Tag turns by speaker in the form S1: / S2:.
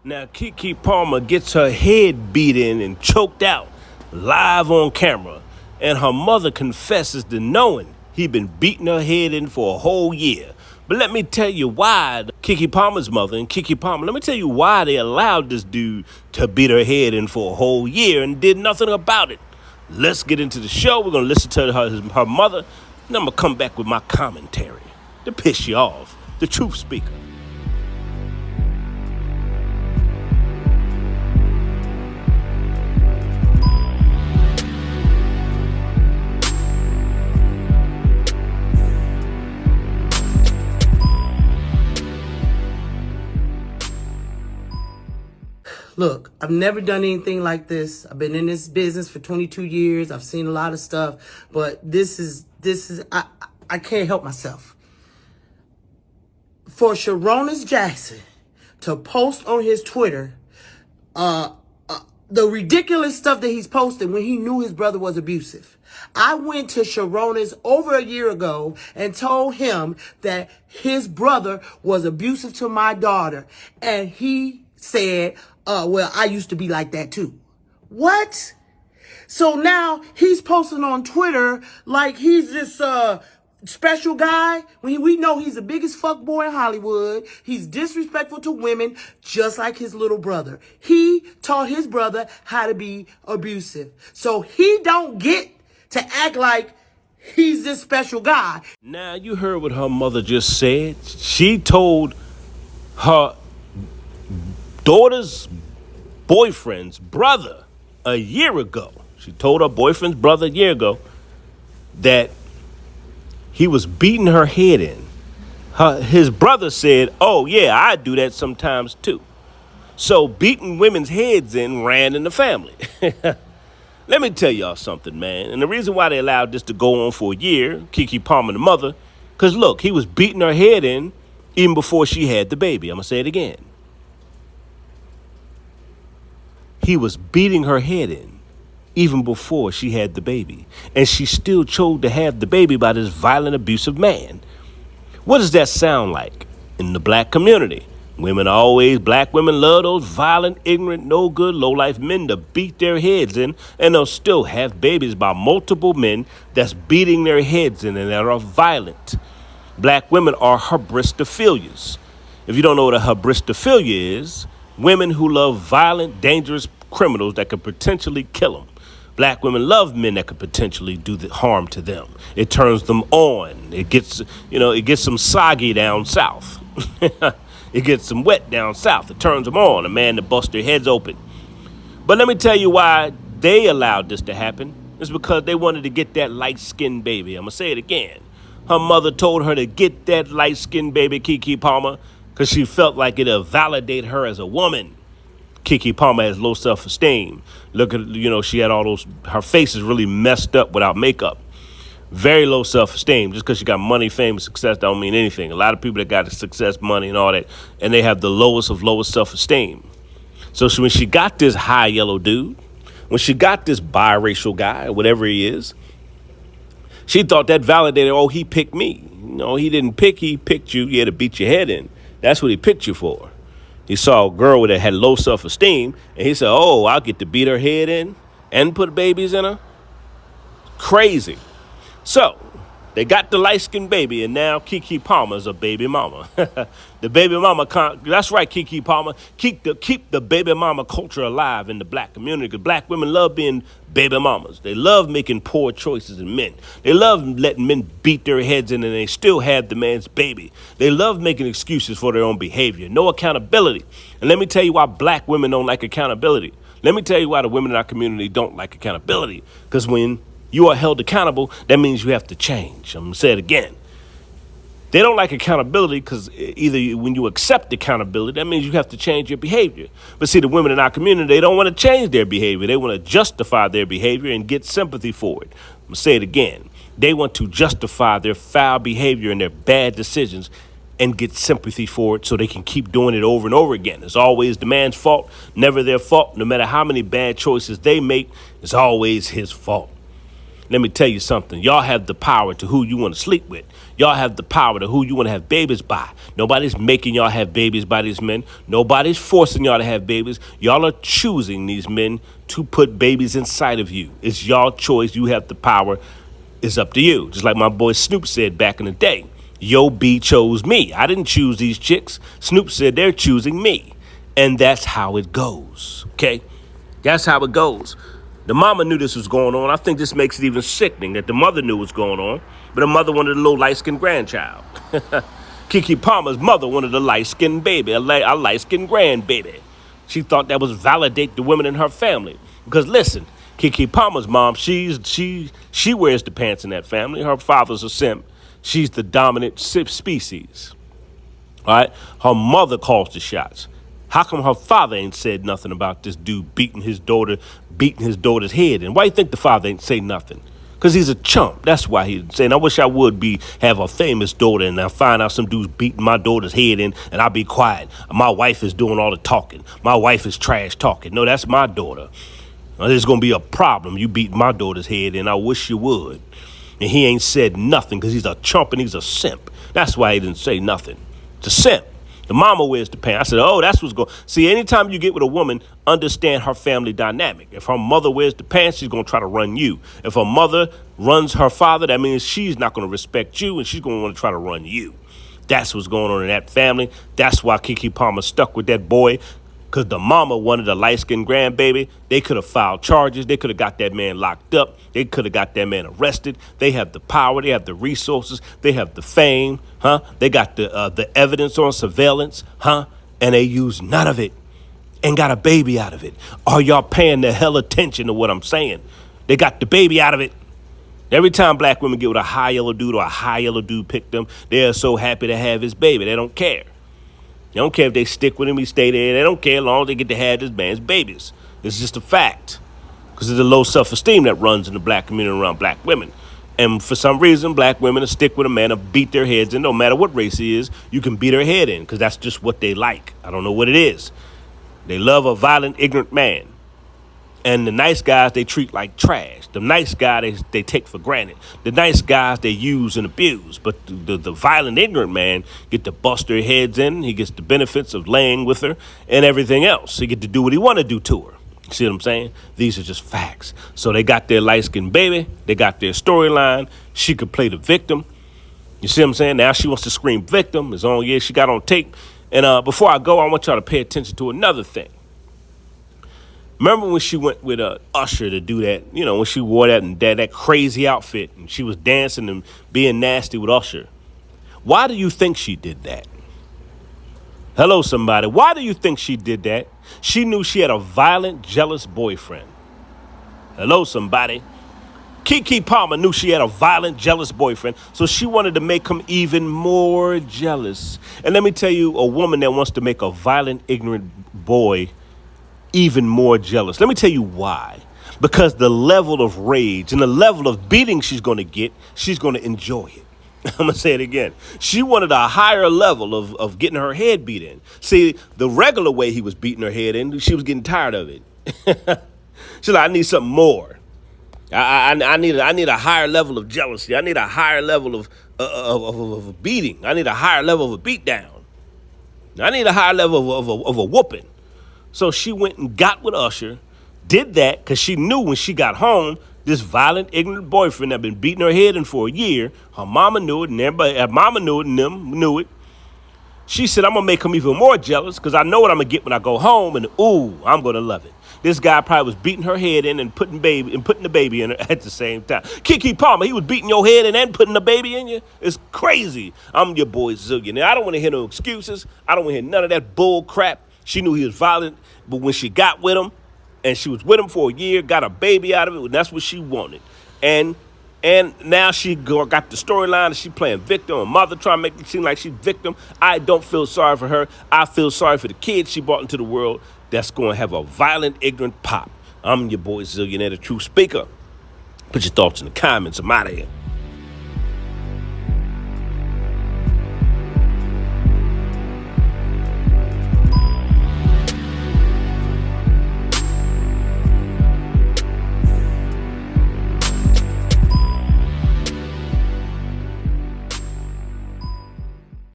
S1: Now, KEKE Palmer gets her head beat in and choked out live on camera, and her mother confesses to knowing he'd been beating her head in for a whole year. But let me tell you why KEKE Palmer's mother and KEKE Palmer, let me tell you why they allowed this dude to beat her head in for a whole year and did nothing about it. Let's get into the show. We're going to listen to her mother, and I'm going to come back with my commentary to piss you off. The truth speaker.
S2: Look, I've never done anything like this. I've been in this business for 22 years. I've seen a lot of stuff, but this is I can't help myself. For Sharonis Jackson to post on his Twitter the ridiculous stuff that he's posting when he knew his brother was abusive. I went to Sharonis over a year ago and told him that his brother was abusive to my daughter, and he said, well, I used to be like that too. What? So now he's posting on Twitter like he's this special guy when we know he's the biggest fuckboy in Hollywood. He's disrespectful to women just like his little brother. He taught his brother how to be abusive. So he don't get to act like he's this special guy.
S1: Now, you heard what her mother just said. She told her daughter's boyfriend's brother a year ago. She told her boyfriend's brother a year ago that he was beating her head in. His brother said, oh, yeah, I do that sometimes too. So beating women's heads in ran in the family. Let me tell y'all something, man. And the reason why they allowed this to go on for a year, KEKE Palmer, the mother, because look, he was beating her head in even before she had the baby. I'm going to say it again. He was beating her head in even before she had the baby. And she still chose to have the baby by this violent, abusive man. What does that sound like in the black community? Black women love those violent, ignorant, no good, low-life men to beat their heads in, and they'll still have babies by multiple men that's beating their heads in and that are violent. Black women are hybristophilias. If you don't know what a hybristophilia is, women who love violent, dangerous criminals that could potentially kill them. Black women love men that could potentially do the harm to them. It turns them on. It gets them soggy down south. It gets them wet down south. It turns them on. A man that busts their heads open. But let me tell you why they allowed this to happen. It's because they wanted to get that light-skinned baby. I'm going to say it again. Her mother told her to get that light-skinned baby, KEKE Palmer, because she felt like it'll validate her as a woman. KEKE Palmer has low self-esteem. Look at, she had her face is really messed up without makeup. Very low self-esteem. Just because she got money, fame, and success don't mean anything. A lot of people that got the success, money, and all that, and they have the lowest of lowest self-esteem. So when she got this high yellow dude, when she got this biracial guy, whatever he is, she thought that validated, oh, he picked me. No, he didn't pick, he picked you. He had to beat your head in. That's what he picked you for. He saw a girl that had low self-esteem, and he said, oh, I'll get to beat her head in and put babies in her? Crazy. So, they got the light-skinned baby, and now KEKE Palmer's a baby mama. The baby mama, that's right, KEKE Palmer. Keep the baby mama culture alive in the black community, because black women love being baby mamas. They love making poor choices in men. They love letting men beat their heads in and they still have the man's baby. They love making excuses for their own behavior. No accountability. And let me tell you why black women don't like accountability. Let me tell you why the women in our community don't like accountability. Because when you are held accountable, that means you have to change. I'm going to say it again. They don't like accountability because either when you accept accountability, that means you have to change your behavior. But see, the women in our community, they don't want to change their behavior. They want to justify their behavior and get sympathy for it. I'm going to say it again. They want to justify their foul behavior and their bad decisions and get sympathy for it so they can keep doing it over and over again. It's always the man's fault, never their fault. No matter how many bad choices they make, it's always his fault. Let me tell you something. Y'all have the power to who you want to sleep with. Y'all have the power to who you want to have babies by. Nobody's making y'all have babies by these men. Nobody's forcing y'all to have babies. Y'all are choosing these men to put babies inside of you. It's y'all choice. You have the power. It's up to you. Just like my boy Snoop said back in the day. Yo B chose me. I didn't choose these chicks. Snoop said they're choosing me. And that's how it goes. Okay? That's how it goes. The mama knew this was going on. I think this makes it even sickening that the mother knew what's going on, but the mother wanted a little light-skinned grandchild. KEKE Palmer's mother wanted a light-skinned baby, a light-skinned grandbaby. She thought that was validate the women in her family. Because listen, KEKE Palmer's mom, she wears the pants in that family. Her father's a simp. She's the dominant species. All right? Her mother calls the shots. How come her father ain't said nothing about this dude beating his daughter's head in? Why you think the father ain't say nothing? Because he's a chump. That's why he didn't say. And I wish I would have a famous daughter and I find out some dude's beating my daughter's head in and I'll be quiet. My wife is doing all the talking. My wife is trash talking. No, that's my daughter. Now, there's going to be a problem. You beat my daughter's head in. I wish you would. And he ain't said nothing because he's a chump and he's a simp. That's why he didn't say nothing. It's a simp. The mama wears the pants. I said, oh, that's what's going on. See, anytime you get with a woman, understand her family dynamic. If her mother wears the pants, she's going to try to run you. If her mother runs her father, that means she's not going to respect you and she's going to want to try to run you. That's what's going on in that family. That's why KEKE Palmer stuck with that boy, because the mama wanted a light-skinned grandbaby. They could have filed charges. They could have got that man locked up. They could have got that man arrested. They have the power. They have the resources. They have the fame, huh? They got the evidence on surveillance, huh? And they used none of it and got a baby out of it. Are y'all paying the hell attention to what I'm saying? They got the baby out of it. Every time black women get with a high yellow dude or a high yellow dude pick them, they are so happy to have his baby. They don't care. They don't care if they stick with him, he stay there. They don't care as long as they get to have this man's babies. It's just a fact. Because there's a low self-esteem that runs in the black community around black women. And for some reason, black women will stick with a man and beat their heads in. No matter what race he is, you can beat her head in because that's just what they like. I don't know what it is. They love a violent, ignorant man. And the nice guys, they treat like trash. The nice guy, they take for granted. The nice guys, they use and abuse. But the violent, ignorant man get to bust their heads in. He gets the benefits of laying with her and everything else. He get to do what he want to do to her. You see what I'm saying? These are just facts. So they got their light-skinned baby. They got their storyline. She could play the victim. You see what I'm saying? Now she wants to scream victim. It's on, yeah, she got on tape. And before I go, I want y'all to pay attention to another thing. Remember when she went with Usher to do that, you know, when she wore that crazy outfit and she was dancing and being nasty with Usher? Why do you think she did that? Hello, somebody. Why do you think she did that? She knew she had a violent, jealous boyfriend. Hello, somebody. KEKE Palmer knew she had a violent, jealous boyfriend, so she wanted to make him even more jealous. And let me tell you, a woman that wants to make a violent, ignorant boy even more jealous. Let me tell you why. Because the level of rage and the level of beating she's going to get, she's going to enjoy it. I'm going to say it again. She wanted a higher level of getting her head beat in. See, the regular way he was beating her head in, she was getting tired of it. She's like, I need something more. I need a higher level of jealousy. I need a higher level of beating. I need a higher level of a beat down. I need a higher level of a whooping. So she went and got with Usher, did that because she knew when she got home, this violent, ignorant boyfriend had been beating her head in for a year. Her mama knew it, and everybody, her mama knew it, and them knew it. She said, I'm going to make him even more jealous because I know what I'm going to get when I go home, and ooh, I'm going to love it. This guy probably was beating her head in and putting the baby in her at the same time. KEKE Palmer, he was beating your head in and putting the baby in you? It's crazy. I'm your boy Zillion. Now, I don't want to hear no excuses. I don't want to hear none of that bull crap. She knew he was violent, but when she got with him, and she was with him for a year, got a baby out of it, and that's what she wanted. And now she got the storyline that she playing victim, her mother trying to make it seem like she's victim. I don't feel sorry for her. I feel sorry for the kids she brought into the world that's going to have a violent, ignorant pop. I'm your boy Zillionaire, the true speaker. Put your thoughts in the comments. I'm out of here.